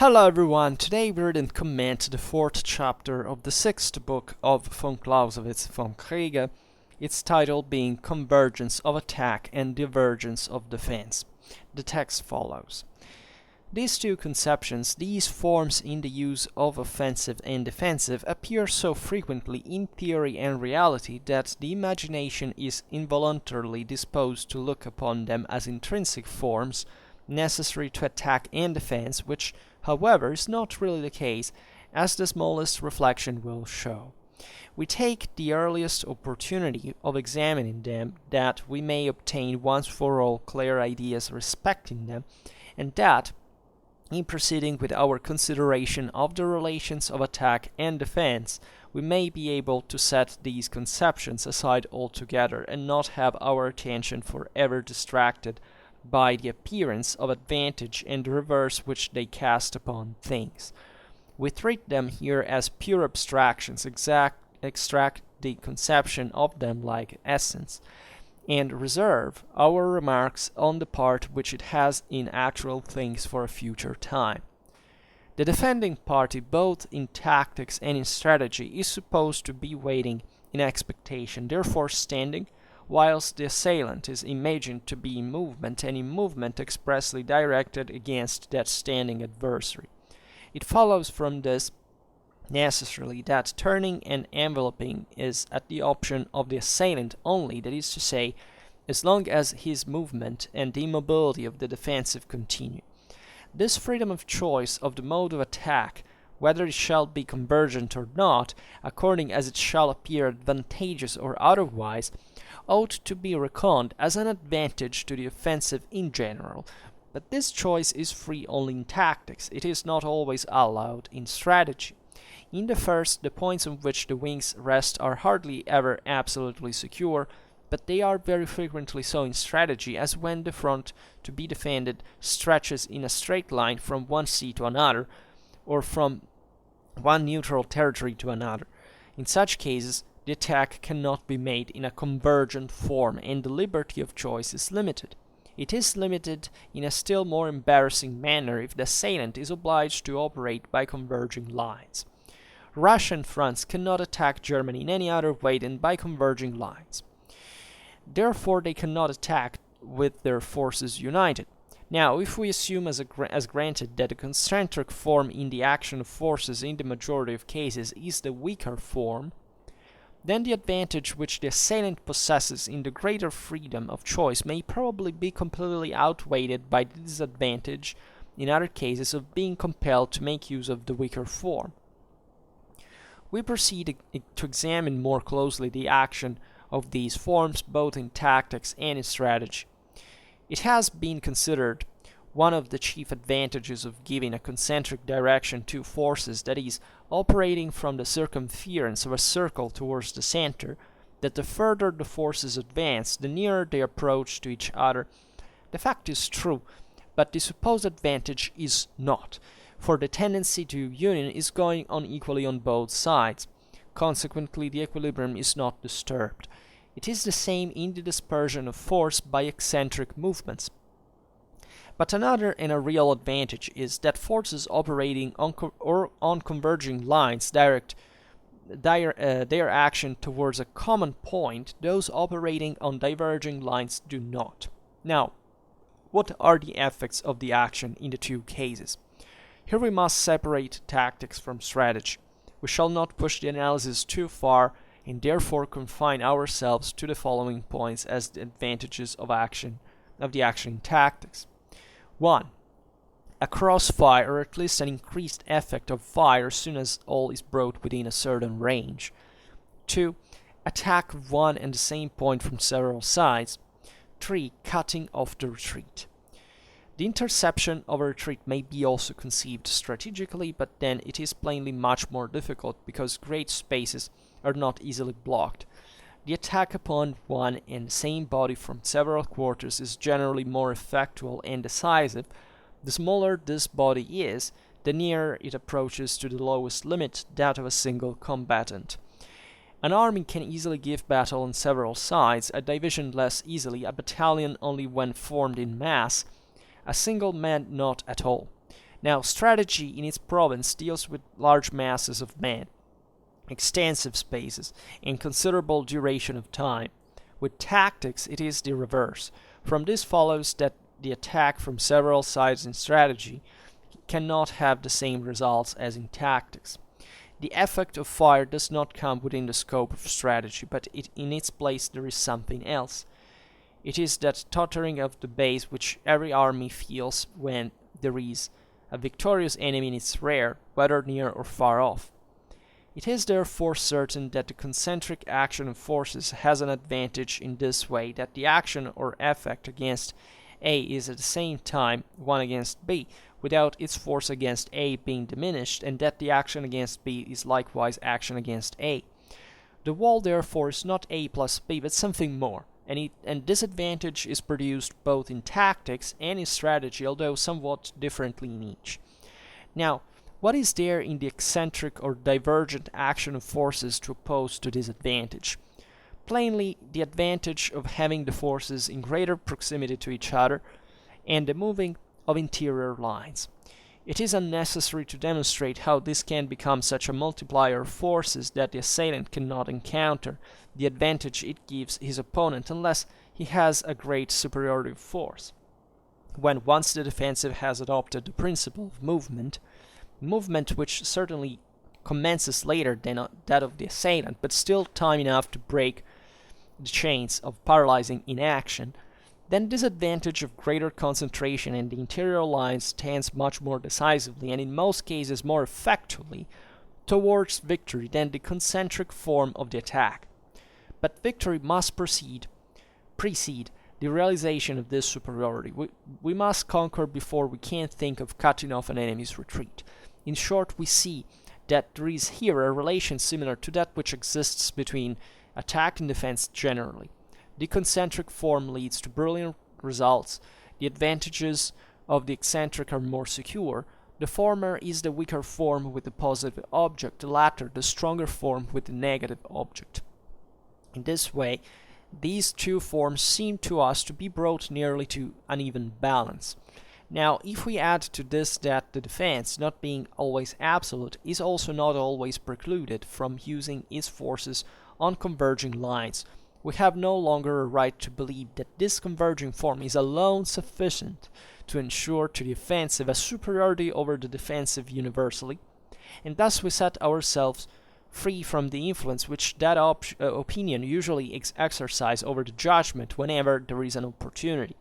Hello everyone, today we read and comment the fourth chapter of the sixth book of von Clausewitz, Vom Kriege, its title being Convergence of Attack and Divergence of Defense. The text follows. These two conceptions, these forms in the use of offensive and defensive, appear so frequently in theory and reality that the imagination is involuntarily disposed to look upon them as intrinsic forms necessary to attack and defense, which, however, is not really the case, as the smallest reflection will show. We take the earliest opportunity of examining them, that we may obtain once for all clear ideas respecting them, and that, in proceeding with our consideration of the relations of attack and defense, we may be able to set these conceptions aside altogether and not have our attention forever distracted by the appearance of advantage and the reverse which they cast upon things. We treat them here as pure abstractions, extract the conception of them like essence, and reserve our remarks on the part which it has in actual things for a future time. The defending party, both in tactics and in strategy, is supposed to be waiting in expectation, therefore standing, whilst the assailant is imagined to be in movement, and in movement expressly directed against that standing adversary. It follows from this necessarily that turning and enveloping is at the option of the assailant only, that is to say, as long as his movement and the immobility of the defensive continue. This freedom of choice of the mode of attack, whether it shall be convergent or not, according as it shall appear advantageous or otherwise, ought to be reckoned as an advantage to the offensive in general. But this choice is free only in tactics, it is not always allowed in strategy. In the first, the points on which the wings rest are hardly ever absolutely secure, but they are very frequently so in strategy, as when the front to be defended stretches in a straight line from one sea to another, or from one neutral territory to another. In such cases, the attack cannot be made in a convergent form, and the liberty of choice is limited. It is limited in a still more embarrassing manner if the assailant is obliged to operate by converging lines. Russia and France cannot attack Germany in any other way than by converging lines. Therefore, they cannot attack with their forces united. Now, if we assume as granted that the concentric form in the action of forces in the majority of cases is the weaker form, then the advantage which the assailant possesses in the greater freedom of choice may probably be completely outweighed by the disadvantage, in other cases, of being compelled to make use of the weaker form. We proceed to examine more closely the action of these forms, both in tactics and in strategy. It has been considered one of the chief advantages of giving a concentric direction to forces, that is, operating from the circumference of a circle towards the center, that the further the forces advance, the nearer they approach to each other. The fact is true, but the supposed advantage is not, for the tendency to union is going on equally on both sides. Consequently, the equilibrium is not disturbed. It is the same in the dispersion of force by eccentric movements. But another and a real advantage is that forces operating on converging lines direct their action towards a common point, those operating on diverging lines do not. Now, what are the effects of the action in the two cases? Here we must separate tactics from strategy. We shall not push the analysis too far, and therefore confine ourselves to the following points as the advantages of the action in tactics. 1. A crossfire, or at least an increased effect of fire as soon as all is brought within a certain range. 2. Attack of one and the same point from several sides. 3. Cutting off the retreat. The interception of a retreat may be also conceived strategically, but then it is plainly much more difficult because great spaces are not easily blocked. The attack upon one and the same body from several quarters is generally more effectual and decisive. The smaller this body is, the nearer it approaches to the lowest limit, that of a single combatant. An army can easily give battle on several sides, a division less easily, a battalion only when formed in mass, a single man not at all. Now, strategy in its province deals with large masses of men, extensive spaces, and considerable duration of time. With tactics, it is the reverse. From this follows that the attack from several sides in strategy cannot have the same results as in tactics. The effect of fire does not come within the scope of strategy, but in its place there is something else. It is that tottering of the base which every army feels when there is a victorious enemy in its rear, whether near or far off. It is therefore certain that the concentric action of forces has an advantage in this way, that the action or effect against A is at the same time one against B, without its force against A being diminished, and that the action against B is likewise action against A. The wall therefore is not A plus B, but something more, and this advantage is produced both in tactics and in strategy, although somewhat differently in each. Now, what is there in the eccentric or divergent action of forces to oppose to this advantage? Plainly, the advantage of having the forces in greater proximity to each other, and the moving of interior lines. It is unnecessary to demonstrate how this can become such a multiplier of forces that the assailant cannot encounter the advantage it gives his opponent unless he has a great superiority of force. When once the defensive has adopted the principle of movement which certainly commences later than that of the assailant, but still time enough to break the chains of paralyzing inaction, then this advantage of greater concentration in the interior lines tends much more decisively, and in most cases more effectually, towards victory than the concentric form of the attack. But victory must precede the realization of this superiority. We must conquer before we can think of cutting off an enemy's retreat. In short, we see that there is here a relation similar to that which exists between attack and defense generally. The concentric form leads to brilliant results. The advantages of the eccentric are more secure. The former is the weaker form with the positive object, the latter the stronger form with the negative object. In this way, these two forms seem to us to be brought nearly to an even balance. Now, if we add to this that the defense, not being always absolute, is also not always precluded from using its forces on converging lines, we have no longer a right to believe that this converging form is alone sufficient to ensure to the offensive a superiority over the defensive universally, and thus we set ourselves free from the influence which that opinion usually exercises over the judgment whenever there is an opportunity.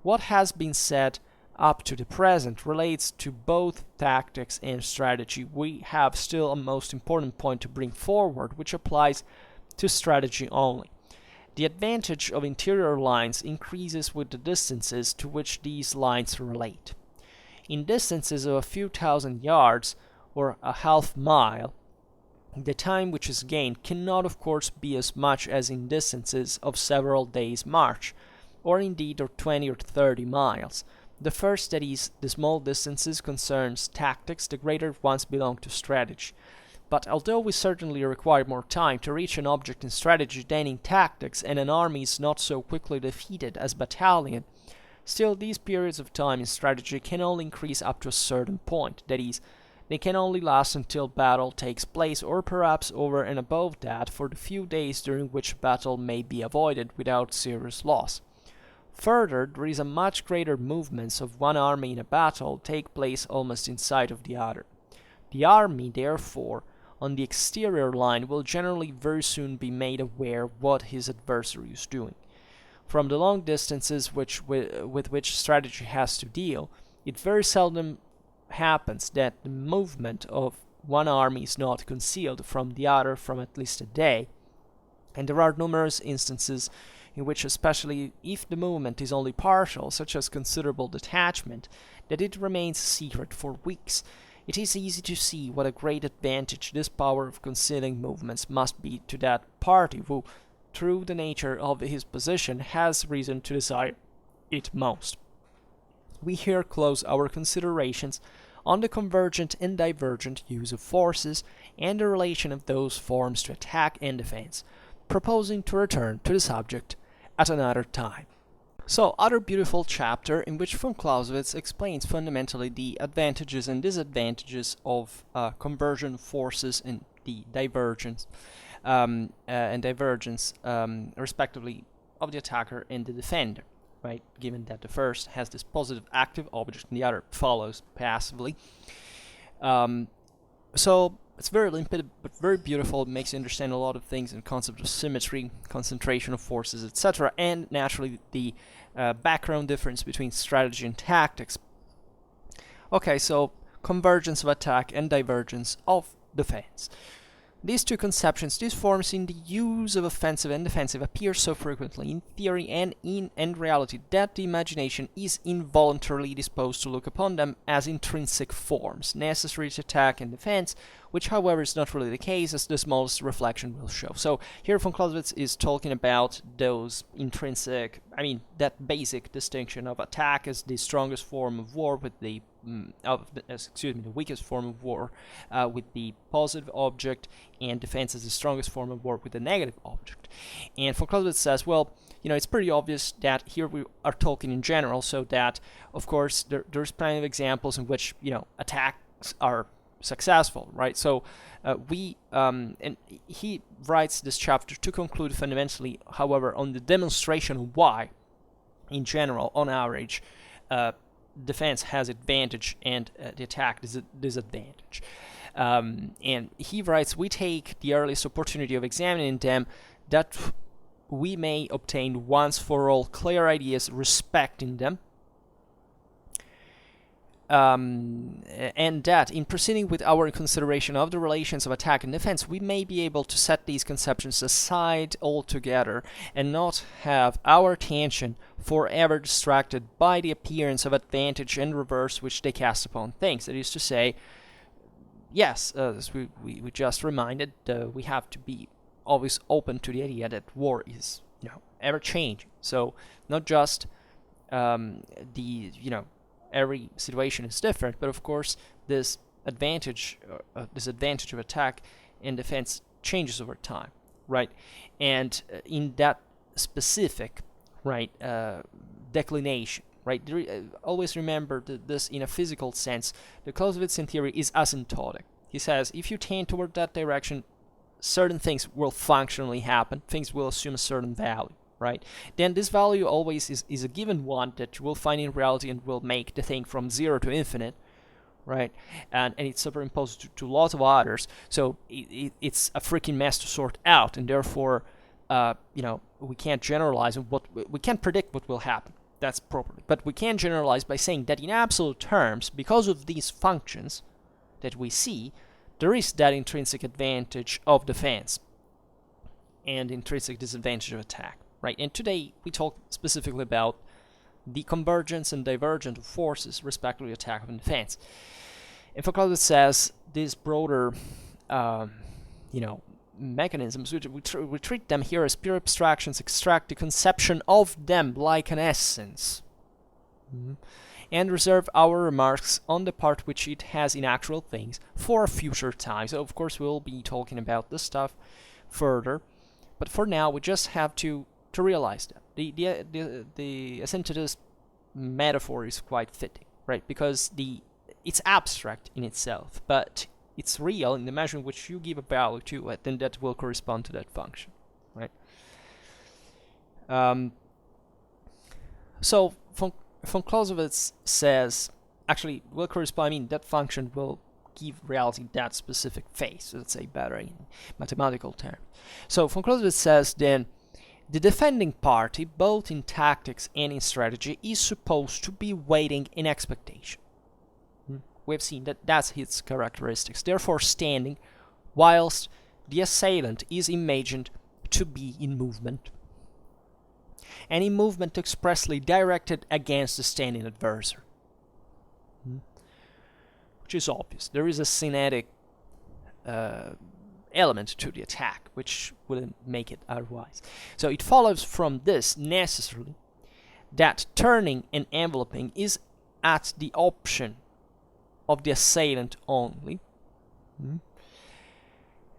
What has been said up to the present relates to both tactics and strategy. We have still a most important point to bring forward, which applies to strategy only. The advantage of interior lines increases with the distances to which these lines relate. In distances of a few thousand yards or a half mile, the time which is gained cannot of course be as much as in distances of several days' march, or indeed of 20 or 30 miles. The first, that is, the small distances, concerns tactics, the greater ones belong to strategy. But although we certainly require more time to reach an object in strategy than in tactics, and an army is not so quickly defeated as battalion, still these periods of time in strategy can only increase up to a certain point, that is, they can only last until battle takes place, or perhaps over and above that for the few days during which battle may be avoided without serious loss. Further, there is a much greater movements of one army in a battle take place almost in sight of the other. The army, therefore, on the exterior line will generally very soon be made aware what his adversary is doing. From the long distances with which strategy has to deal, it very seldom happens that the movement of one army is not concealed from the other from at least a day, and there are numerous instances in which, especially if the movement is only partial, such as considerable detachment, that it remains secret for weeks. It is easy to see what a great advantage this power of concealing movements must be to that party who, through the nature of his position, has reason to desire it most. We here close our considerations on the convergent and divergent use of forces and the relation of those forms to attack and defense, proposing to return to the subject at another time. So, other beautiful chapter in which von Clausewitz explains fundamentally the advantages and disadvantages of convergent forces and the divergence respectively, of the attacker and the defender, right? Given that the first has this positive active object and the other follows passively. So it's very limpid but very beautiful. It makes you understand a lot of things in concept of symmetry, concentration of forces, etc., and naturally the background difference between strategy and tactics. Okay, so convergence of attack and divergence of defense. These two conceptions, these forms in the use of offensive and defensive, appear so frequently in theory and in reality that the imagination is involuntarily disposed to look upon them as intrinsic forms, necessary to attack and defense, which however is not really the case, as the smallest reflection will show. So here von Clausewitz is talking about those intrinsic, that basic distinction of attack as the strongest form of war with the the weakest form of war with the positive object, and defense is the strongest form of war with the negative object. And von Clausewitz says, well, it's pretty obvious that here we are talking in general, so that, of course, there's plenty of examples in which, attacks are successful, right? So and he writes this chapter to conclude fundamentally, however, on the demonstration of why, in general, on average, defense has advantage and the attack disadvantage. And he writes, we take the earliest opportunity of examining them that we may obtain once for all clear ideas respecting them, and that in proceeding with our consideration of the relations of attack and defense, we may be able to set these conceptions aside altogether and not have our attention forever distracted by the appearance of advantage and reverse which they cast upon things. That is to say, yes, as we just reminded, we have to be always open to the idea that war is, ever changing. So not just every situation is different, but of course this advantage of attack and defense changes over time, right? And in that specific, right, declination, right? Always remember this in a physical sense. The Clausewitzian theory is asymptotic. He says if you tend toward that direction, certain things will functionally happen. Things will assume a certain value, right? Then this value always is a given one that you will find in reality and will make the thing from 0 to infinite, right? And it's superimposed to lots of others, so it's a freaking mess to sort out, and therefore, we can't generalize we can't predict what will happen. That's properly, but we can generalize by saying that in absolute terms, because of these functions that we see, there is that intrinsic advantage of defense and intrinsic disadvantage of attack. Right, and today we talk specifically about the convergence and divergence of forces, respectively, attack and defense. And von Clausewitz says these broader, mechanisms, we treat them here as pure abstractions, extract the conception of them like an essence, and reserve our remarks on the part which it has in actual things for a future time. So, of course, we'll be talking about this stuff further, but for now, we just have to realize that the Excentricist metaphor is quite fitting, right? Because it's abstract in itself, but it's real in the measure in which you give a value to it, then that will correspond to that function, right? So von Clausewitz says, actually, will correspond. That function will give reality that specific phase. Let's say better in mathematical terms. So von Clausewitz says then, the defending party, both in tactics and in strategy, is supposed to be waiting in expectation. We've seen that that's its characteristics. Therefore, standing, whilst the assailant is imagined to be in movement. And in movement expressly directed against the standing adversary. Which is obvious. There is a kinetic element to the attack, which wouldn't make it otherwise. So it follows from this necessarily that turning and enveloping is at the option of the assailant only.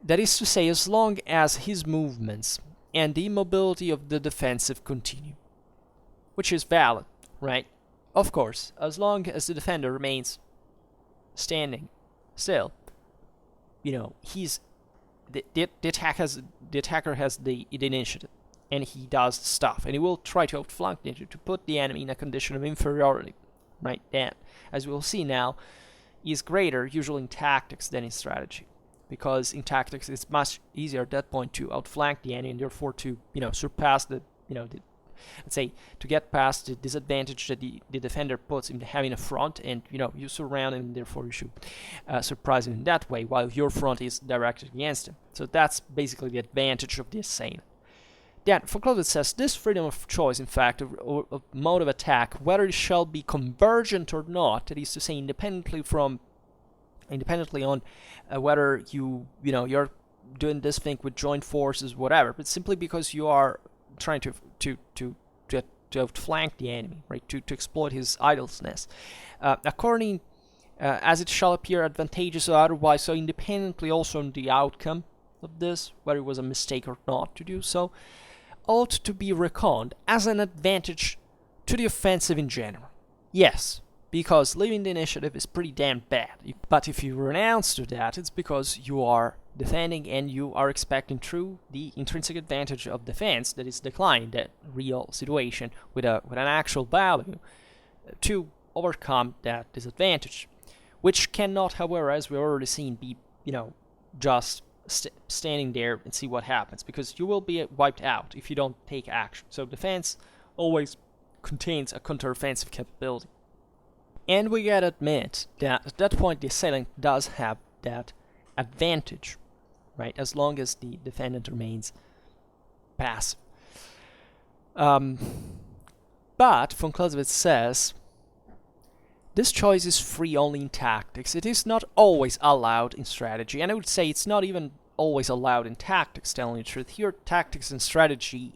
That is to say, as long as his movements and the immobility of the defensive continue. which is valid, right? Of course, as long as the defender remains standing still, he's the attacker has the initiative, and he does stuff, and he will try to outflank the initiative to put the enemy in a condition of inferiority, right? That, as we will see now, is greater usually in tactics than in strategy, because in tactics it's much easier at that point to outflank the enemy and therefore to surpass let's say, to get past the disadvantage that the defender puts in having a front, and you surround him, and therefore you should surprise him in that way while your front is directed against him. So that's basically the advantage of the assailant. Then von Clausewitz says this freedom of choice, in fact, of mode of attack, whether it shall be convergent or not, that is to say, independently on whether you're doing this thing with joint forces, whatever, but simply because you are trying to outflank the enemy, right? To exploit his idleness, according as it shall appear advantageous or otherwise, so independently also on the outcome of this, whether it was a mistake or not to do so, ought to be reckoned as an advantage to the offensive in general. Yes, because leaving the initiative is pretty damn bad. But if you renounce to that, it's because you are defending and you are expecting through the intrinsic advantage of defense that is declining that real situation with an actual value to overcome that disadvantage, which cannot, however, as we've already seen, be just standing there and see what happens, because you will be wiped out if you don't take action. So defense always contains a counteroffensive capability. And we gotta admit that at that point the assailant does have that advantage, right? As long as the defendant remains passive. But von Clausewitz says this choice is free only in tactics. It is not always allowed in strategy, and I would say it's not even always allowed in tactics, telling the truth. Here, tactics and strategy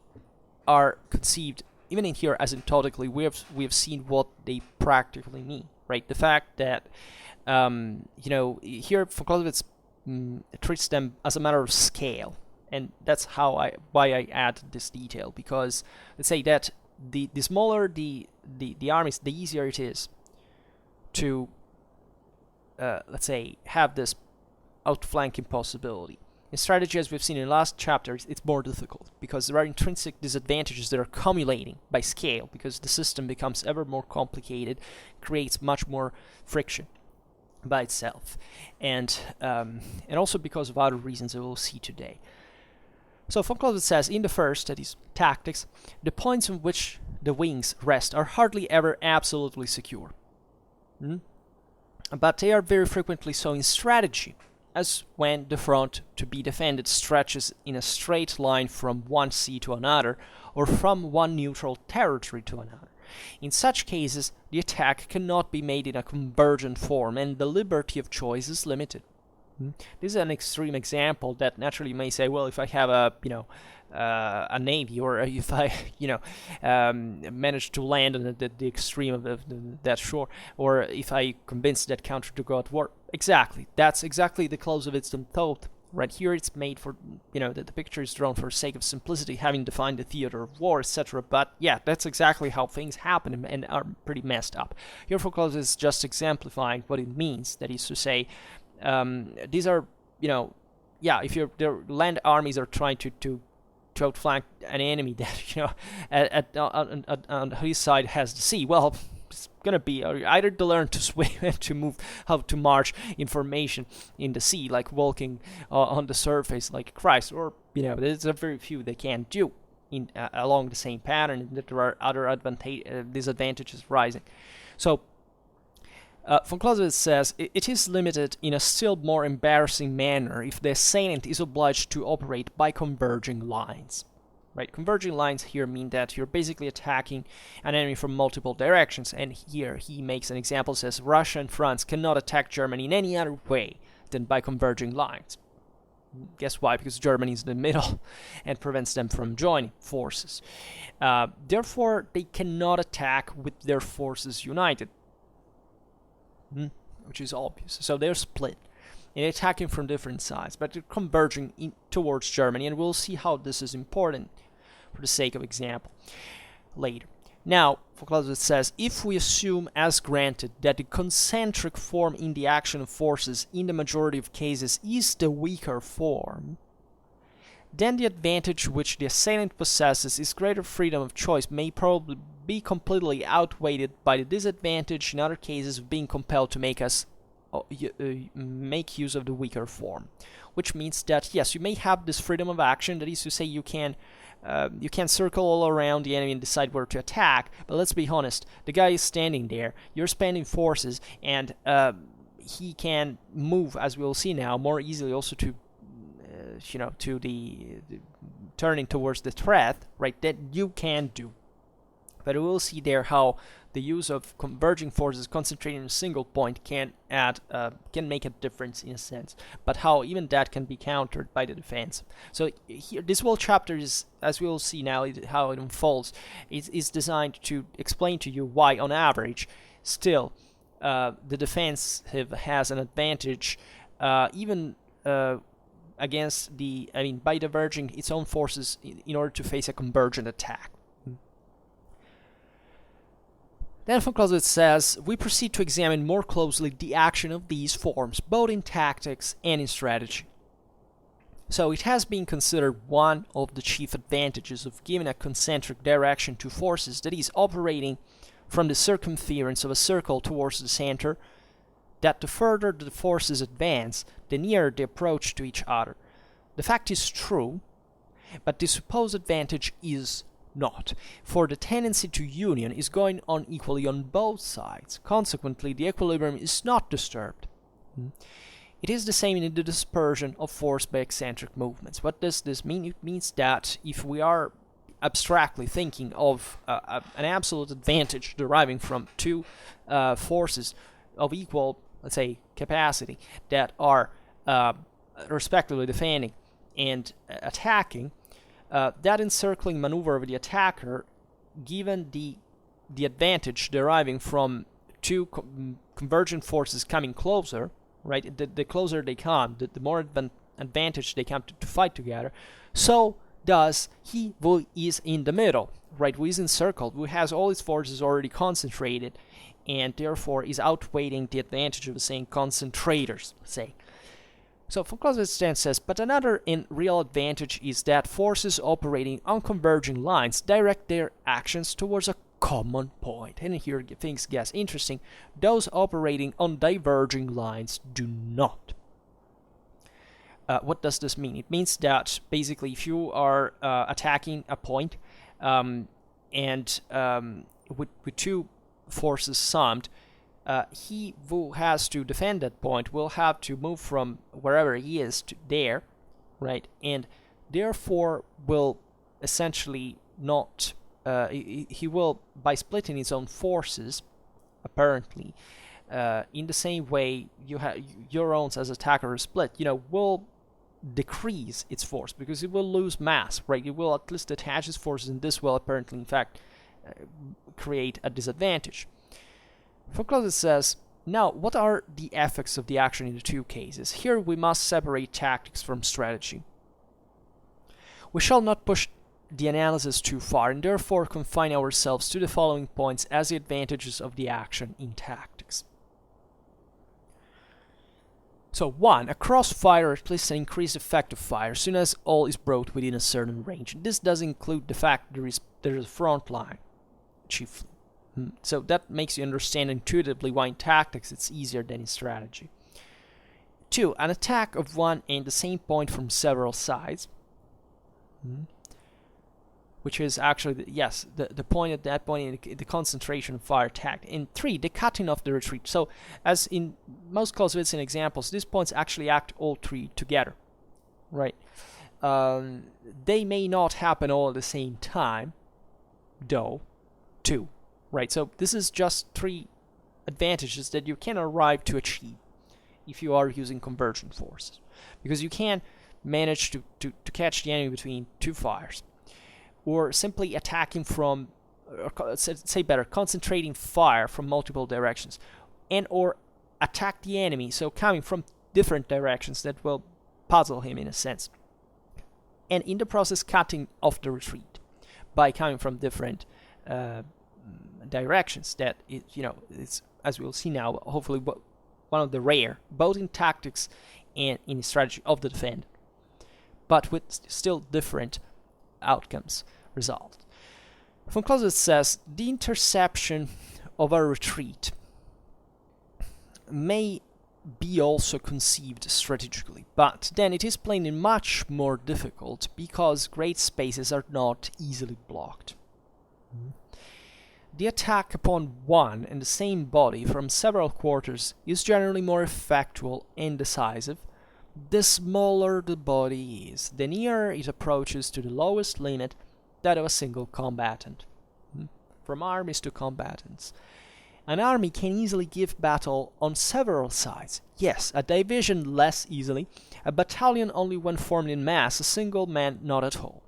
are conceived, even in here, asymptotically. We have seen what they practically mean, right? The fact that, here von Clausewitz treats them as a matter of scale, and that's why I add this detail, because let's say that the smaller the armies, the easier it is to let's say have this outflanking possibility. In strategy, as we've seen in the last chapters, it's more difficult because there are intrinsic disadvantages that are accumulating by scale, because the system becomes ever more complicated, creates much more friction by itself, and also because of other reasons that we'll see today. So von Clausewitz says, in the first, that is tactics, the points on which the wings rest are hardly ever absolutely secure. But they are very frequently so in strategy, as when the front to be defended stretches in a straight line from one sea to another, or from one neutral territory to another. In such cases, the attack cannot be made in a convergent form, and the liberty of choice is limited. This is an extreme example that naturally you may say, well, if I have a navy, or if I manage to land on the extreme of that shore, or if I convince that country to go at war. Exactly, that's exactly the Clausewitz thought. Right here it's made for, the picture is drawn for sake of simplicity, having defined the theater of war, etc. But yeah, that's exactly how things happen and are pretty messed up. Here von Clausewitz is just exemplifying what it means. That is to say, these are, if their land armies are trying to outflank an enemy that, on his side has the sea, well, it's going to be either to learn to swim and to move, how to march in formation in the sea, like walking on the surface like Christ, or, there's a very few they can't do along the same pattern, and that there are other disadvantages rising. So, von Clausewitz says, it is limited in a still more embarrassing manner if the assailant is obliged to operate by converging lines. Right? Converging lines here mean that you're basically attacking an enemy from multiple directions, and here he makes an example, says Russia and France cannot attack Germany in any other way than by converging lines. Guess why? Because Germany is in the middle and prevents them from joining forces. Therefore, they cannot attack with their forces united, which is obvious. So they're split and attacking from different sides, but they're converging towards Germany, and we'll see how this is important for the sake of example later. Now, Clausewitz says, if we assume as granted that the concentric form in the action of forces in the majority of cases is the weaker form, then the advantage which the assailant possesses is greater freedom of choice may probably be completely outweighed by the disadvantage in other cases of being compelled to make use of the weaker form. Which means that, yes, you may have this freedom of action, that is to say you can circle all around the enemy and decide where to attack, but let's be honest, the guy is standing there, you're spending forces, and he can move, as we'll see now, more easily also to to the turning towards the threat, right, that you can do. But we'll see there how the use of converging forces concentrating in a single point can make a difference in a sense, but how even that can be countered by the defense. So here, this whole chapter is, as we will see now, how it unfolds, is designed to explain to you why, on average, still the defensive has an advantage, even against by diverging its own forces in order to face a convergent attack. Then Von Clausewitz says, we proceed to examine more closely the action of these forms, both in tactics and in strategy. So it has been considered one of the chief advantages of giving a concentric direction to forces, that is, operating from the circumference of a circle towards the center, that the further the forces advance, the nearer they approach to each other. The fact is true, but the supposed advantage is not, for the tendency to union is going on equally on both sides. Consequently, the equilibrium is not disturbed. It is the same in the dispersion of force by eccentric movements. What does this mean? It means that if we are abstractly thinking of an absolute advantage deriving from two forces of equal, let's say, capacity that are respectively defending and attacking, that encircling maneuver of the attacker, given the advantage deriving from two convergent forces coming closer, right? The closer they come, the more advantage they come to fight together. So does he who is in the middle, right? Who is encircled, who has all his forces already concentrated, and therefore is outweighing the advantage of saying concentrators, say. So Von Clausewitz then says, but another and real advantage is that forces operating on converging lines direct their actions towards a common point. And here things get interesting. Those operating on diverging lines do not. What does this mean? It means that basically if you are attacking a point with two forces summed, he who has to defend that point will have to move from wherever he is to there, right? And therefore will essentially not, he will, by splitting his own forces, apparently, in the same way your own as attacker is split, will decrease its force because it will lose mass, right? It will at least detach its forces, and this will apparently, in fact, create a disadvantage. Von Clausewitz says, now, what are the effects of the action in the two cases? Here we must separate tactics from strategy. We shall not push the analysis too far, and therefore confine ourselves to the following points as the advantages of the action in tactics. So 1. A crossfire at least an increased effective fire as soon as all is brought within a certain range. This does include the fact there is a front line, chiefly. So that makes you understand intuitively why in tactics it's easier than in strategy. 2. An attack of one and the same point from several sides, which is actually, the point at that point in the concentration of fire attack. And 3. The cutting off the retreat. So as in most Clausewitzian examples, these points actually act all three together, right? They may not happen all at the same time, though, too. Right, so this is just 3 advantages that you can arrive to achieve if you are using convergent forces. Because you can manage to catch the enemy between 2 fires. Or simply attacking from, or say better, concentrating fire from multiple directions. And or attack the enemy, so coming from different directions that will puzzle him in a sense. And in the process cutting off the retreat by coming from different directions that it's, as we'll see now, hopefully one of the rare, both in tactics and in strategy of the defender, but with still different outcomes result. Von Clausewitz says the interception of a retreat may be also conceived strategically, but then it is plainly much more difficult because great spaces are not easily blocked. The attack upon one and the same body from several quarters is generally more effectual and decisive the smaller the body is, the nearer it approaches to the lowest limit, that of a single combatant. From armies to combatants. An army can easily give battle on several sides. Yes, a division less easily, a battalion only when formed in mass, a single man not at all.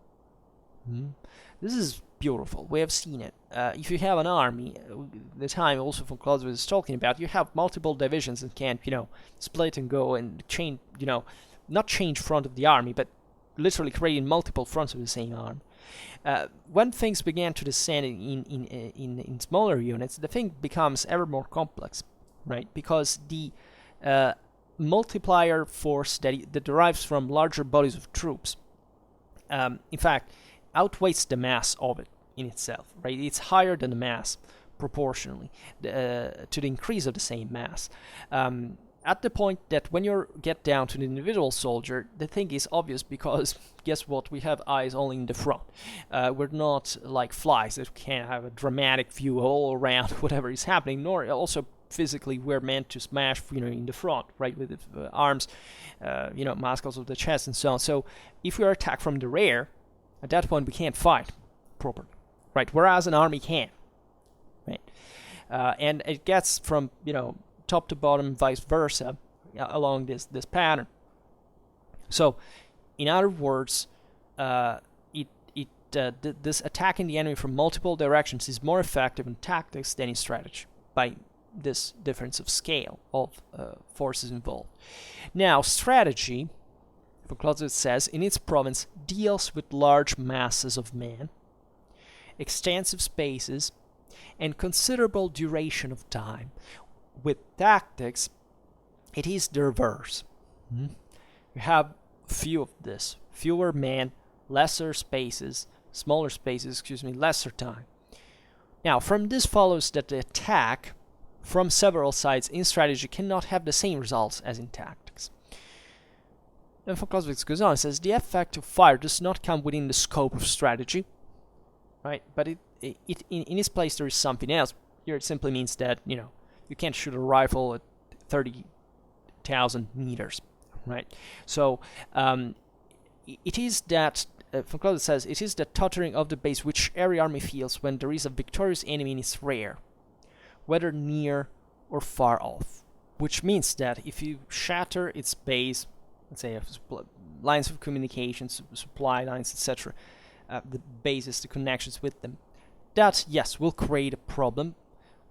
This is beautiful. We have seen it. If you have an army, the time also von Clausewitz is talking about, you have multiple divisions and can, split and go and change, not change front of the army, but literally creating multiple fronts of the same army. When things began to descend in smaller units, the thing becomes ever more complex, right? Because the multiplier force that derives from larger bodies of troops, in fact, outweighs the mass of it in itself, right? It's higher than the mass proportionally to the increase of the same mass. At the point that when you get down to the individual soldier, the thing is obvious because guess what? We have eyes only in the front. We're not like flies that can have a dramatic view all around whatever is happening, nor also physically we're meant to smash, in the front, right, with the arms, muscles of the chest and so on. So if we are attacked from the rear, at that point we can't fight properly, right? Whereas an army can, right? And it gets from, top to bottom, vice versa, along this pattern. So, in other words, this attacking the enemy from multiple directions is more effective in tactics than in strategy by this difference of scale of forces involved. Now, strategy, von Clausewitz says, in its province, deals with large masses of men, extensive spaces, and considerable duration of time. With tactics, it is the reverse. You have fewer men, lesser spaces, lesser time. Now, from this follows that the attack from several sides in strategy cannot have the same results as in tactics. And von Clausewitz goes on and says, the effect of fire does not come within the scope of strategy, right? But in its place there is something else. Here it simply means that, you can't shoot a rifle at 30,000 meters, right? So it is that, von Clausewitz says, it is the tottering of the base which every army feels when there is a victorious enemy in its rear, whether near or far off. Which means that if you shatter its base, let's say lines of communications, supply lines, etc., the bases, the connections with them, that, yes, will create a problem.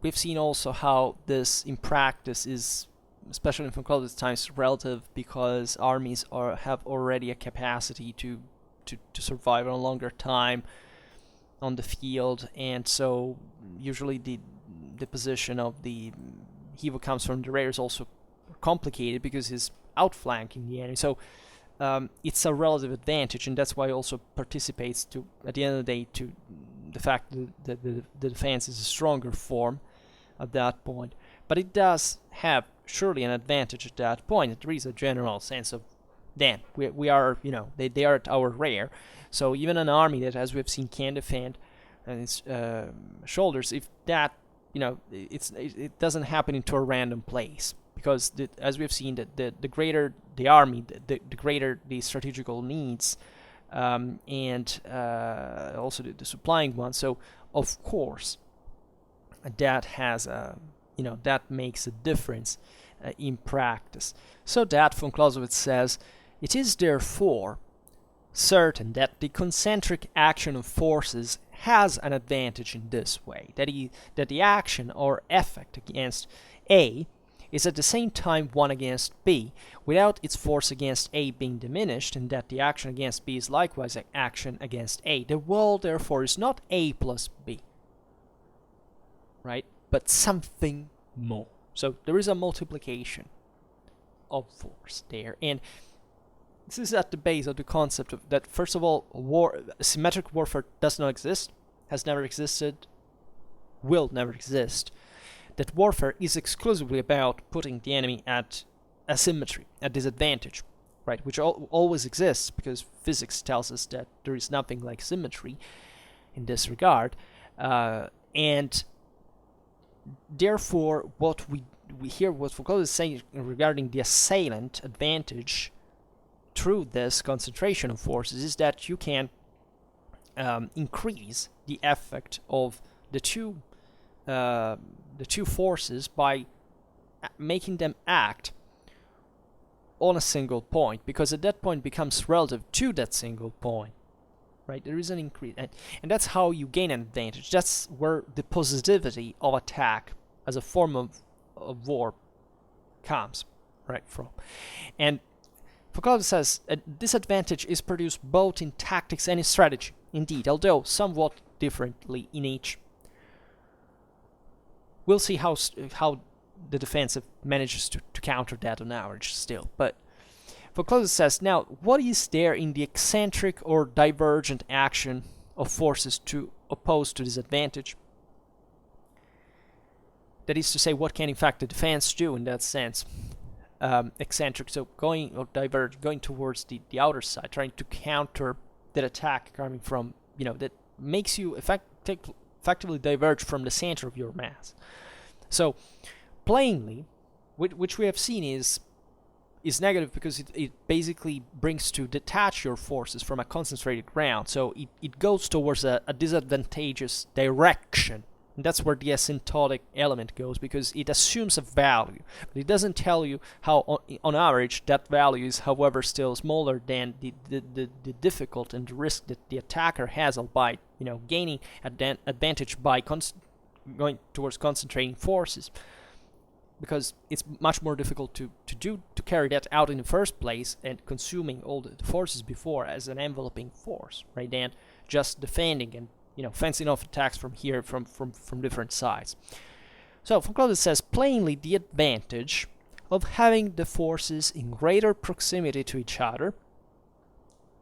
We've seen also how this in practice is, especially in von Clausewitz's times, relative because armies have already a capacity to survive a longer time on the field, and so usually the position of he who comes from the rear is also complicated because he's outflanking the enemy. So it's a relative advantage, and that's why it also participates to, at the end of the day, to the fact that the defense is a stronger form at that point. But it does have surely an advantage at that point. There is a general sense of, then we are, they are at our rear. So even an army that, as we've seen, can defend its shoulders, if that, it doesn't happen into a random place. Because as we've seen, the greater the army, the greater the strategical needs, and also the supplying one. So of course, that has that makes a difference in practice. So that von Clausewitz says, it is therefore certain that the concentric action of forces has an advantage in this way, that the action or effect against A is at the same time one against B, without its force against A being diminished, and that the action against B is likewise an action against A. The whole, therefore, is not A plus B. right? But something more. So there is a multiplication of force there, and this is at the base of the concept of that. First of all, symmetric warfare does not exist, has never existed, will never exist. That warfare is exclusively about putting the enemy at asymmetry, at disadvantage, right? Which always exists, because physics tells us that there is nothing like symmetry in this regard, and therefore what we hear what Foucault is saying regarding the assailant advantage through this concentration of forces is that you can increase the effect of the two forces by making them act on a single point, because at that point becomes relative to that single point, right? There is an increase, and that's how you gain an advantage. That's where the positivity of attack as a form of war comes, right, from. And Foucault says this advantage is produced both in tactics and in strategy, indeed, although somewhat differently in each. We'll see how the defensive manages to counter that on average still. But Foucault says, now, what is there in the eccentric or divergent action of forces to oppose to this advantage? That is to say, what can in fact the defense do in that sense? Eccentric, so going towards the outer side, trying to counter that attack coming from, that makes you effectively diverge from the center of your mass. So, plainly, which we have seen is negative, because it basically brings to detach your forces from a concentrated ground. So it goes towards a disadvantageous direction. And that's where the asymptotic element goes, because it assumes a value, but it doesn't tell you how, on average, that value is, however, still smaller than the difficult and the risk that the attacker has by gaining advantage by going towards concentrating forces, because it's much more difficult to carry that out in the first place and consuming all the forces before as an enveloping force, right? Than just defending and fencing off attacks from here, from different sides. So Foucault says, plainly, the advantage of having the forces in greater proximity to each other,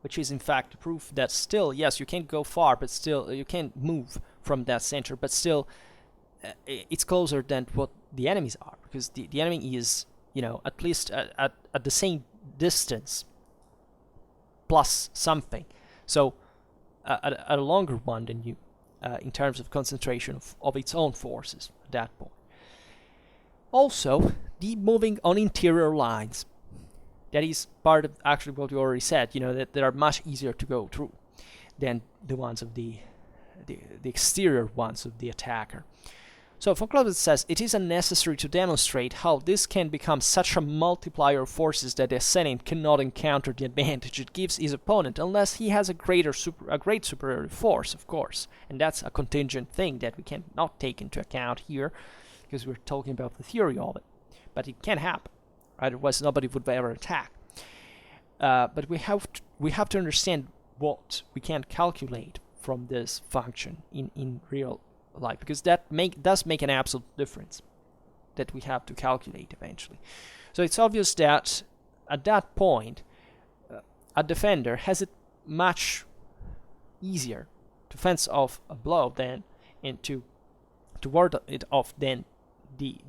which is in fact proof that still, yes, you can't go far, but still you can't move from that center, but still it's closer than what the enemies are, because the enemy is, at least at the same distance plus something. So at a longer one than you, in terms of concentration of its own forces at that point. Also, the moving on interior lines. That is part of actually what you already said, that they are much easier to go through than the ones of the exterior ones of the attacker. So von Clausewitz says, it is unnecessary to demonstrate how this can become such a multiplier of forces that the assailant cannot encounter the advantage it gives his opponent unless he has a great superior force, of course. And that's a contingent thing that we cannot take into account here, because we're talking about the theory of it. But it can happen, right? Otherwise nobody would ever attack. But we have to understand what we can calculate from this function in real life, because that does make an absolute difference that we have to calculate eventually. So it's obvious that at that point a defender has it much easier to fence off a blow and to ward it off than the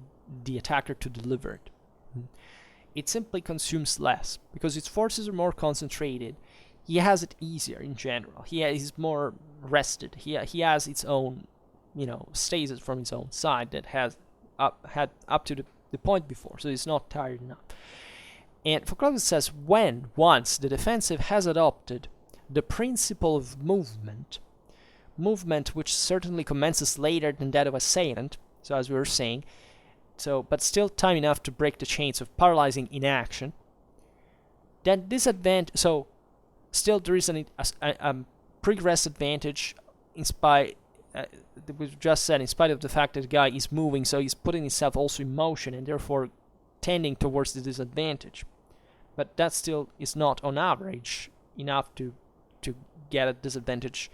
attacker to deliver it. It simply consumes less because its forces are more concentrated. He has it easier in general. He's more rested. He has its own stasis from his own side that had up to the point before, so he's not tired enough. And Foucault says, once the defensive has adopted the principle of movement which certainly commences later than that of assailant, so as we were saying, but still time enough to break the chains of paralyzing inaction, then this advantage, so still there is a progress advantage in spite, we've just said, in spite of the fact that the guy is moving, so he's putting himself also in motion and therefore tending towards the disadvantage. But that still is not on average enough to get a disadvantage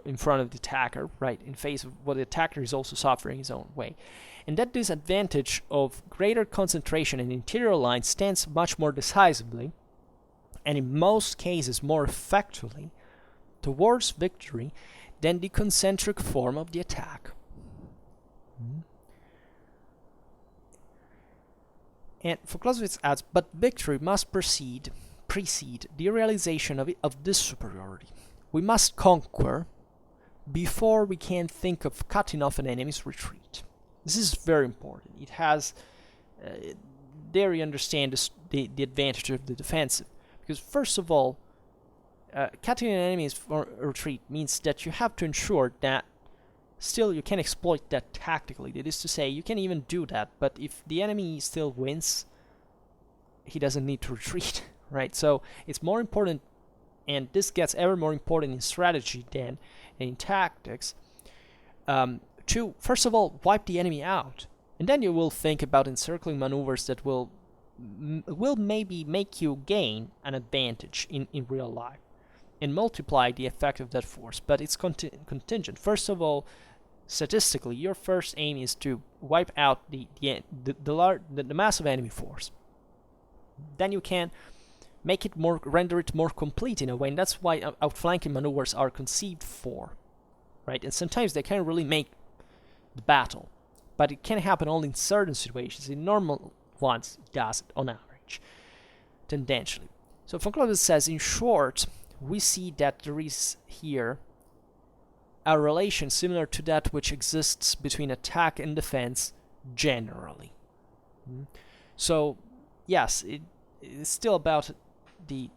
in front of the attacker, right, in face of what the attacker is also suffering his own way. And that disadvantage of greater concentration in interior line stands much more decisively, and in most cases more effectively, towards victory than the concentric form of the attack. And von Clausewitz adds, but victory must precede the realization of this superiority. We must conquer before we can think of cutting off an enemy's retreat. This is very important. It has, there you understand the advantage of the defensive. Because first of all, cutting an enemy's retreat means that you have to ensure that still you can exploit that tactically. That is to say, you can even do that, but if the enemy still wins, he doesn't need to retreat, right? So it's more important, and this gets ever more important in strategy than in tactics, to first of all wipe the enemy out, and then you will think about encircling maneuvers that will maybe make you gain an advantage in real life and multiply the effect of that force, but it's contingent. First of all, statistically, your first aim is to wipe out the massive enemy force. Then you can make it render it more complete in a way, and that's why outflanking maneuvers are conceived for, right? And sometimes they can't really make the battle, but it can happen only in certain situations. In normal ones, it does it on average, tendentially. So von Clausewitz says, in short, we see that there is here a relation similar to that which exists between attack and defense generally. So, yes, it's still about the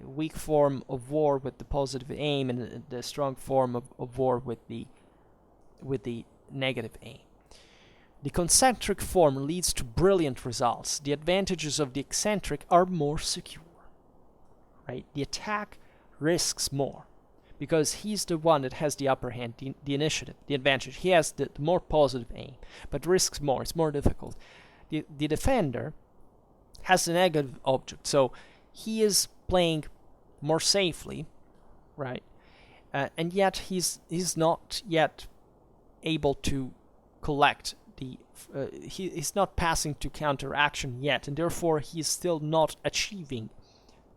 weak form of war with the positive aim and the strong form of war with the negative aim. The concentric form leads to brilliant results. The advantages of the eccentric are more secure, right? The attack risks more, because he's the one that has the upper hand, the initiative, the advantage. He has the more positive aim, but risks more. It's more difficult. The defender has the negative object, so he is playing more safely, right? And yet he's not yet able to collect he's not passing to counteraction yet, and therefore he's still not achieving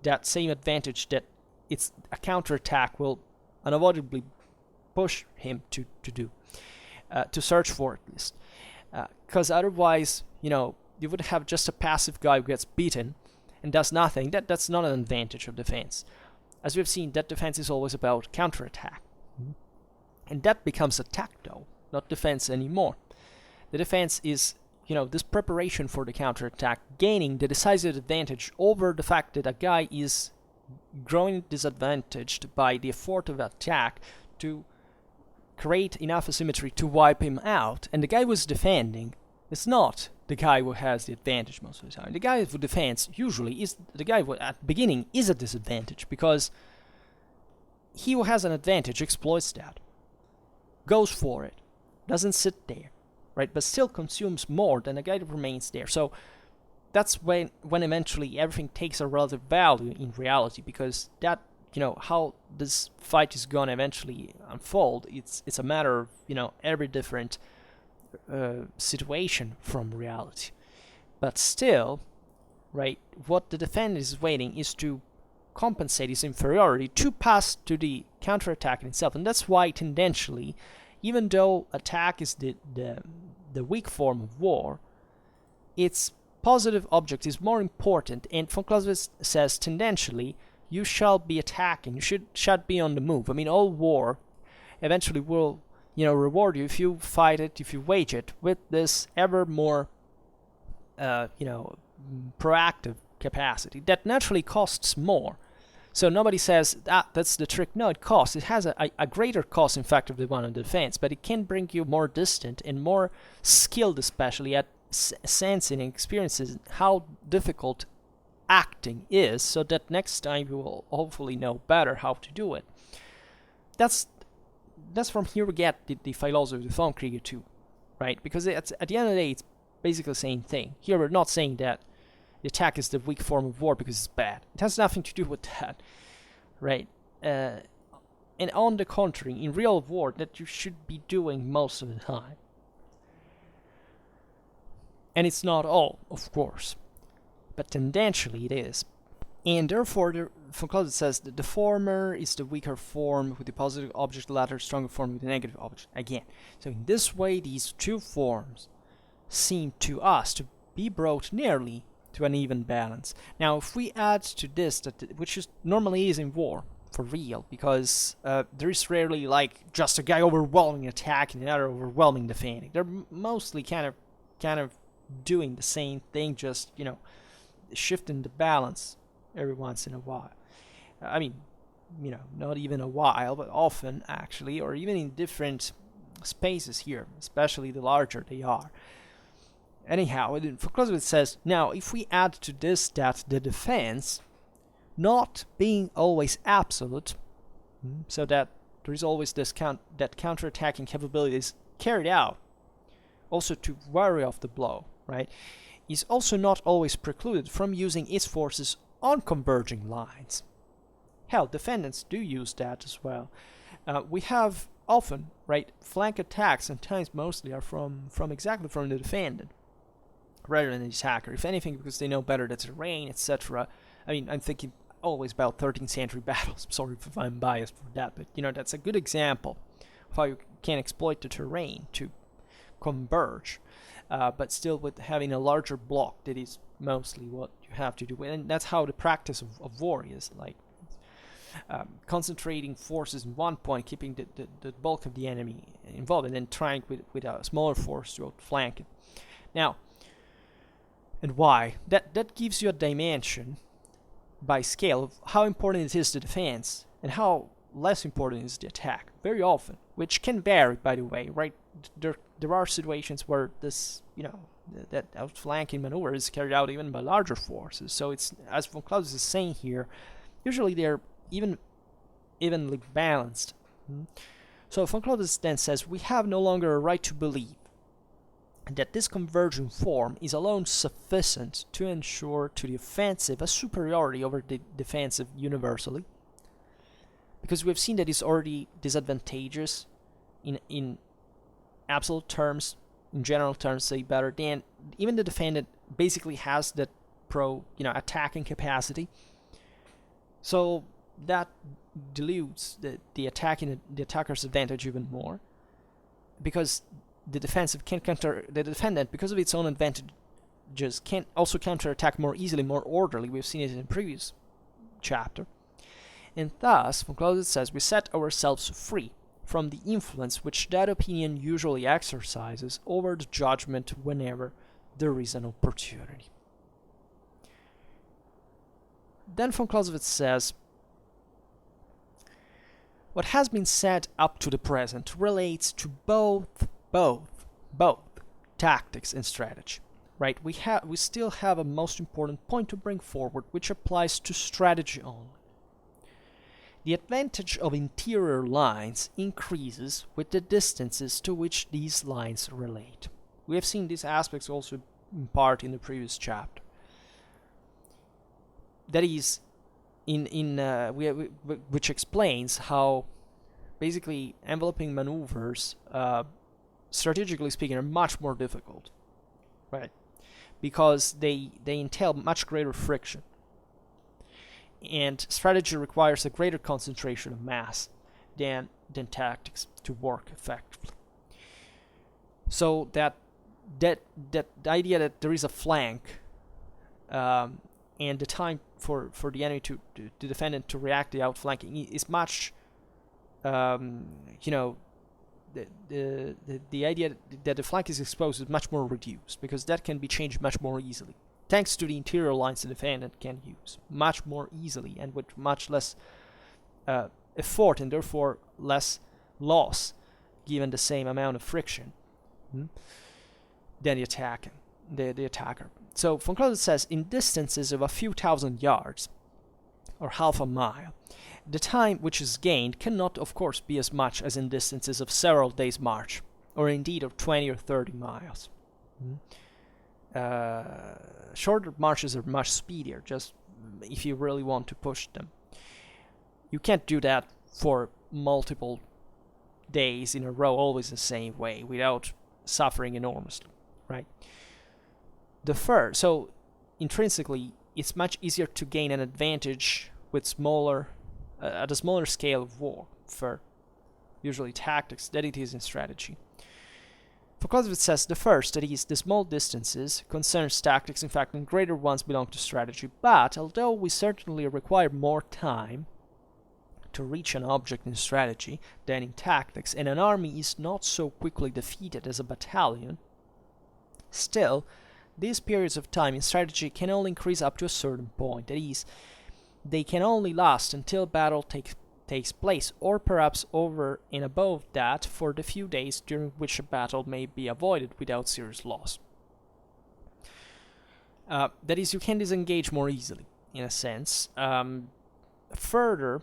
that same advantage that a counterattack will unavoidably push him to do, to search for at least. Because otherwise, you would have just a passive guy who gets beaten and does nothing. That's not an advantage of defense. As we've seen, that defense is always about counterattack. And that becomes attack, though, not defense anymore. The defense is, this preparation for the counterattack, gaining the decisive advantage over the fact that a guy is growing disadvantaged by the effort of attack to create enough asymmetry to wipe him out. And the guy who's defending is not the guy who has the advantage most of the time. The guy who defends usually is the guy who at the beginning is a disadvantage, because he who has an advantage exploits that, goes for it, doesn't sit there, right? But still consumes more than the guy that remains there. So that's when eventually everything takes a relative value in reality, because that, how this fight is going to eventually unfold, it's a matter of, every different situation from reality. But still, right, what the defender is waiting is to compensate his inferiority to pass to the counterattack in itself. And that's why tendentially, even though attack is the weak form of war, its positive object is more important. And von Clausewitz says tendentially, you shall be attacking, you should be on the move. I mean, all war eventually will reward you if you fight it, if you wage it with this ever more proactive capacity that naturally costs more. So nobody says that's the trick. No, it costs. It has a greater cost, in fact, of the one on defense, but it can bring you more distant and more skilled, especially at sensing and experiencing how difficult acting is, so that next time you will hopefully know better how to do it. That's from here we get the philosophy of the Vom Kriege too, right? Because at the end of the day, it's basically the same thing. Here we're not saying that the attack is the weak form of war because it's bad. It has nothing to do with that, right? and on the contrary, in real war, that you should be doing most of the time. And it's not all, of course, but tendentially it is. And therefore, von Clausewitz says that the former is the weaker form with the positive object, the latter stronger form with the negative object. Again, so in this way, these two forms seem to us to be brought nearly to an even balance. Now, if we add to this, which is normally is in war, for real, because there is rarely like just a guy overwhelming attacking and another overwhelming defending. They're mostly kind of doing the same thing, just shifting the balance every once in a while. I mean, not even a while, but often actually, or even in different spaces here, especially the larger they are. Anyhow, von Clausewitz says, now if we add to this that the defense not being always absolute, so that there is always this that counterattacking capability is carried out also to vary off the blow, right, is also not always precluded from using its forces on converging lines. Hell, defendants do use that as well. We have often, right, flank attacks, and times mostly are from the defendant rather than the attacker. If anything, because they know better the terrain, etc. I mean, I'm thinking always about 13th century battles. I'm sorry if I'm biased for that, but that's a good example of how you can exploit the terrain to converge, but still with having a larger block. That is mostly what you have to do, and that's how the practice of war is, like concentrating forces in one point, keeping the bulk of the enemy involved, and then trying with a smaller force to outflank it. Now, and why? That gives you a dimension by scale of how important it is the defense and how less important is the attack, very often, which can vary, by the way, right? There are situations where this, that outflanking maneuver is carried out even by larger forces. So it's, as von Clausewitz is saying here, usually they're evenly balanced. So von Clausewitz then says, we have no longer a right to believe that this converging form is alone sufficient to ensure to the offensive a superiority over the defensive universally, because we've seen that it's already disadvantageous in absolute terms, in general terms, say better than even the defendant basically has that attacking capacity. So that dilutes the attacker's advantage even more, because the defendant, because of its own advantages, can also counterattack more easily, more orderly. We've seen it in the previous chapter. And thus, von Clausewitz says, we set ourselves free from the influence which that opinion usually exercises over the judgment whenever there is an opportunity. Then von Clausewitz says, what has been said up to the present relates to both tactics and strategy, right? We still have a most important point to bring forward, which applies to strategy only. The advantage of interior lines increases with the distances to which these lines relate. We have seen these aspects also in part in the previous chapter. That is, which explains how basically enveloping maneuvers, strategically speaking, are much more difficult, right? Because they entail much greater friction. And strategy requires a greater concentration of mass than tactics to work effectively. So that idea that there is a flank, and the time for the enemy to defend and to react to the outflanking is much, the idea that the flank is exposed is much more reduced, because that can be changed much more easily, thanks to the interior lines the defendant can use much more easily and with much less effort, and therefore less loss given the same amount of friction than the attacker. So von Clausewitz says, in distances of a few thousand yards or half a mile, the time which is gained cannot of course be as much as in distances of several days' march, or indeed of 20 or 30 miles. Shorter marches are much speedier, just if you really want to push them. You can't do that for multiple days in a row always the same way without suffering enormously, right? So intrinsically, it's much easier to gain an advantage with at a smaller scale of war for usually tactics than it is in strategy. For Clausewitz says the first, that is, the small distances, concerns tactics, in fact, and greater ones belong to strategy. But although we certainly require more time to reach an object in strategy than in tactics, and an army is not so quickly defeated as a battalion, still, these periods of time in strategy can only increase up to a certain point. That is, they can only last until battle takes place, or perhaps over and above that for the few days during which a battle may be avoided without serious loss. That is, you can disengage more easily, in a sense, further,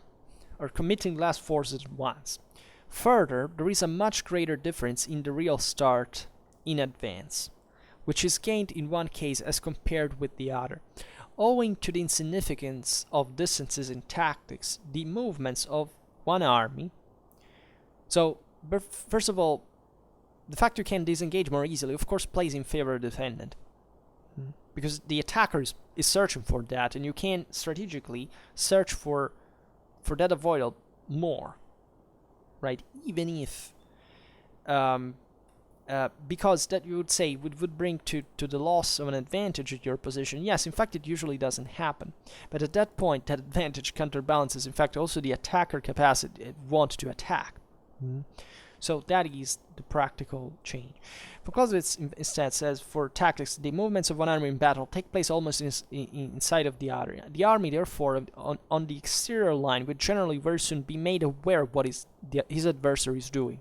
or committing less forces at once. Further, there is a much greater difference in the real start in advance, which is gained in one case as compared with the other. Owing to the insignificance of distances in tactics, the movements of one army. So, first of all, the fact you can disengage more easily, of course, plays in favor of the defendant. Because the attacker is searching for that, and you can strategically search for that avoidal more, right? Even if, because that you would say would bring to the loss of an advantage at your position. Yes, in fact, it usually doesn't happen. But at that point, that advantage counterbalances, in fact, also the attacker capacity want to attack. So that is the practical change. For Clausewitz instead says, for tactics, the movements of one army in battle take place almost inside of the other. The army, therefore, on the exterior line would generally very soon be made aware of what his adversary is doing.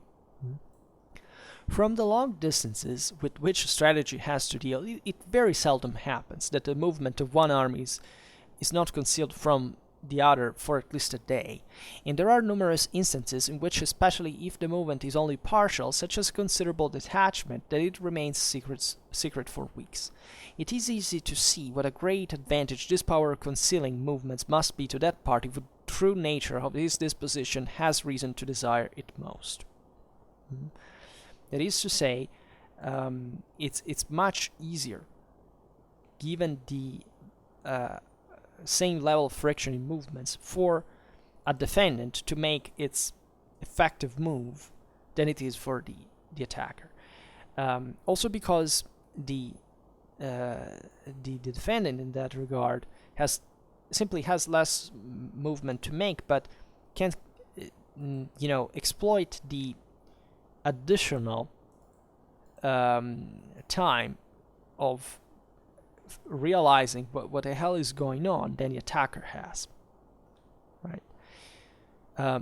From the long distances with which strategy has to deal, it very seldom happens that the movement of one army is not concealed from the other for at least a day, and there are numerous instances in which, especially if the movement is only partial, such as considerable detachment, that it remains secret for weeks. It is easy to see what a great advantage this power of concealing movements must be to that party who, through nature of his disposition, has reason to desire it most. That is to say, it's much easier, given the same level of friction in movements, for a defendant to make its effective move than it is for the attacker. Also because the defendant in that regard simply has less movement to make, but can exploit the additional time of realizing what the hell is going on than the attacker has, right?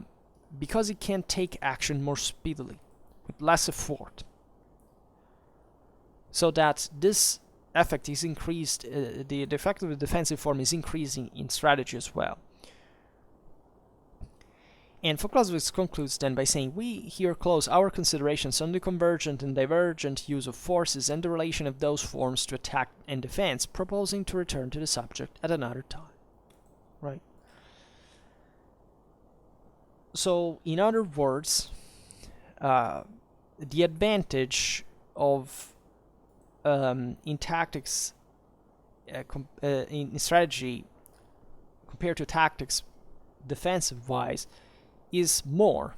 Because it can take action more speedily, with less effort, so that this effect is increased, the effect of the defensive form is increasing in strategy as well. And von Clausewitz concludes then by saying, we here close our considerations on the convergent and divergent use of forces and the relation of those forms to attack and defense, proposing to return to the subject at another time. Right? So, in other words, the advantage of in tactics, in strategy, compared to tactics defensive-wise, is more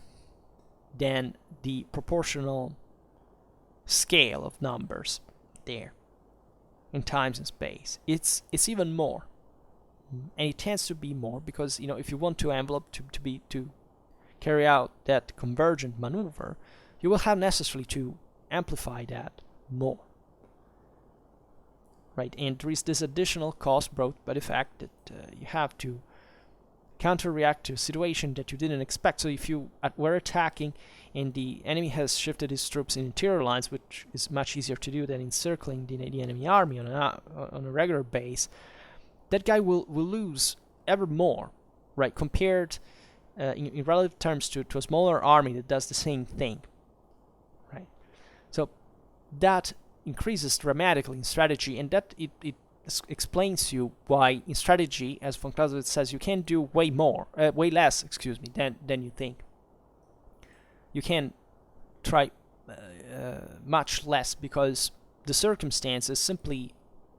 than the proportional scale of numbers there in times and space. It's even more, and it tends to be more because if you want to envelope to carry out that convergent maneuver, you will have necessarily to amplify that more, right? And there is this additional cost brought by the fact that you have to counter-react to a situation that you didn't expect. So if you were attacking and the enemy has shifted his troops in interior lines, which is much easier to do than encircling the enemy army on a regular base, that guy will lose ever more, right? Compared in relative terms to a smaller army that does the same thing, right? So that increases dramatically in strategy, and that it explains you why in strategy, as von Clausewitz says, you can do way less, than you think. You can try much less, because the circumstances simply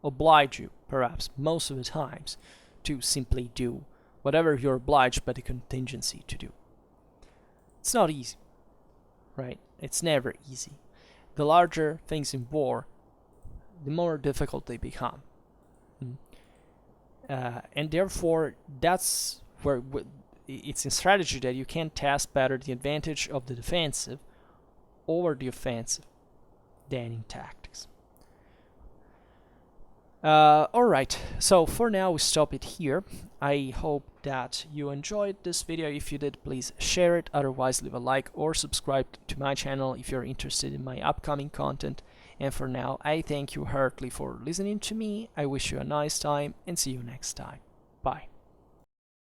oblige you, perhaps most of the times, to simply do whatever you're obliged by the contingency to do. It's not easy, right? It's never easy. The larger things in war, the more difficult they become. And therefore, that's where it's in strategy that you can test better the advantage of the defensive over the offensive than in tactics. Alright, so for now we stop it here. I hope that you enjoyed this video. If you did, please share it. Otherwise, leave a like or subscribe to my channel if you're interested in my upcoming content. And for now, I thank you heartily for listening to me. I wish you a nice time and see you next time. Bye.